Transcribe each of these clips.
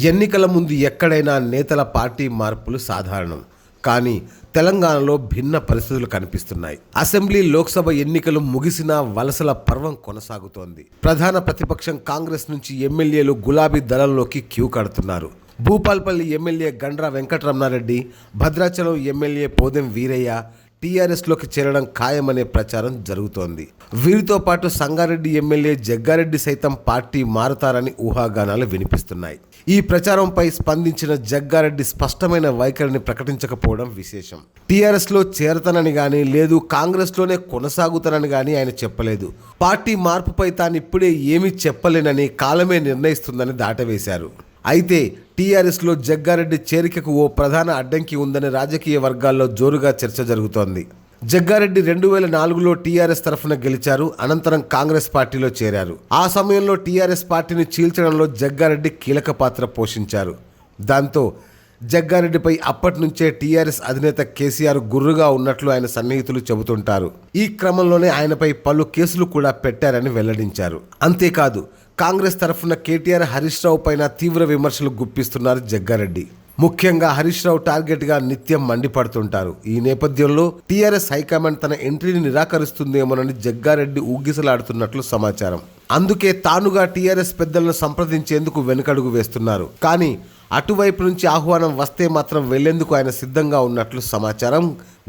ఎన్నికల ముందు ఎక్కడైనా నేతల పార్టీ మార్పులు సాధారణం. కానీ తెలంగాణలో భిన్న పరిస్థితులు కనిపిస్తున్నాయి. అసెంబ్లీ, లోక్సభ ఎన్నికలు ముగిసినా వలసల పర్వం కొనసాగుతోంది. ప్రధాన ప్రతిపక్షం కాంగ్రెస్ నుంచి ఎమ్మెల్యేలు గులాబీ దళంలోకి క్యూ కడుతున్నారు. భూపాల్పల్లి ఎమ్మెల్యే గండ్ర వెంకటరమణారెడ్డి, భద్రాచలం ఎమ్మెల్యే పోదెం వీరయ్య టీఆర్ఎస్లోకి చేరడం ఖాయమనే ప్రచారం జరుగుతోంది. వీరితో పాటు సంగారెడ్డి ఎమ్మెల్యే జగ్గారెడ్డి సైతం పార్టీ మారతారని ఊహాగానాలు వినిపిస్తున్నాయి. ఈ ప్రచారంపై స్పందించిన జగ్గారెడ్డి స్పష్టమైన వైఖరిని ప్రకటించకపోవడం విశేషం. టీఆర్ఎస్లో చేరతానని గానీ, లేదు కాంగ్రెస్లోనే కొనసాగుతానని గానీ ఆయన చెప్పలేదు. పార్టీ మార్పుపై తాను ఇప్పుడే ఏమీ చెప్పలేనని, కాలమే నిర్ణయిస్తుందని దాటవేశారు. అయితే టీఆర్ఎస్లో జగ్గారెడ్డి చేరికకు ఓ ప్రధాన అడ్డంకి ఉందని రాజకీయ వర్గాల్లో జోరుగా చర్చ జరుగుతోంది. జగ్గారెడ్డి 2004లో టీఆర్ఎస్ తరఫున గెలిచారు. అనంతరం కాంగ్రెస్ పార్టీలో చేరారు. ఆ సమయంలో టీఆర్ఎస్ పార్టీని చీల్చడంలో జగ్గారెడ్డి కీలక పాత్ర పోషించారు. దాంతో జగ్గారెడ్డిపై అప్పటి నుంచే టీఆర్ఎస్ అధినేత కేసీఆర్ గుర్రుగా ఉన్నట్లు ఆయన సన్నిహితులు చెబుతుంటారు. ఈ క్రమంలోనే ఆయనపై పలు కేసులు కూడా పెట్టారని వెల్లడించారు. అంతేకాదు, కాంగ్రెస్ తరఫున కేటీఆర్, హరీష్ రావు పైన తీవ్ర విమర్శలు గుప్పిస్తున్నారు జగ్గారెడ్డి. ముఖ్యంగా హరీష్ రావు టార్గెట్ గా నిత్యం మండిపడుతుంటారు. ఈ నేపథ్యంలో టీఆర్ఎస్ హైకమాండ్ తన ఎంట్రీని నిరాకరిస్తుందేమోనని జగ్గారెడ్డి ఊగిసలాడుతున్నట్లు సమాచారం. అందుకే తానుగా టీఆర్ఎస్ పెద్దలను సంప్రదించేందుకు వెనుకడుగు వేస్తున్నారు. కానీ అటువైపు నుంచి ఆహ్వానం వస్తే మాత్రం వెళ్లేందుకు ఆయన సిద్ధంగా ఉన్నట్లు సమాచారం.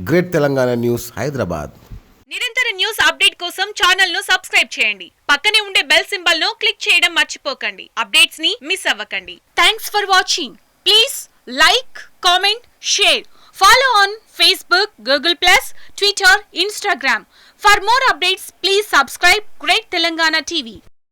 Great Telangana news, Hyderabad. నిరంతర న్యూస్ అప్డేట్ కోసం ఛానల్ ను సబ్స్క్రైబ్ చేయండి. పక్కనే ఉండే బెల్ సింబల్ ను క్లిక్ చేయడం మర్చిపోకండి. అప్డేట్స్ ని మిస్ అవ్వకండి. Thanks for watching. Please like, comment, share. Follow on Facebook, Google+, Twitter, Instagram. For more updates, please subscribe Great Telangana TV.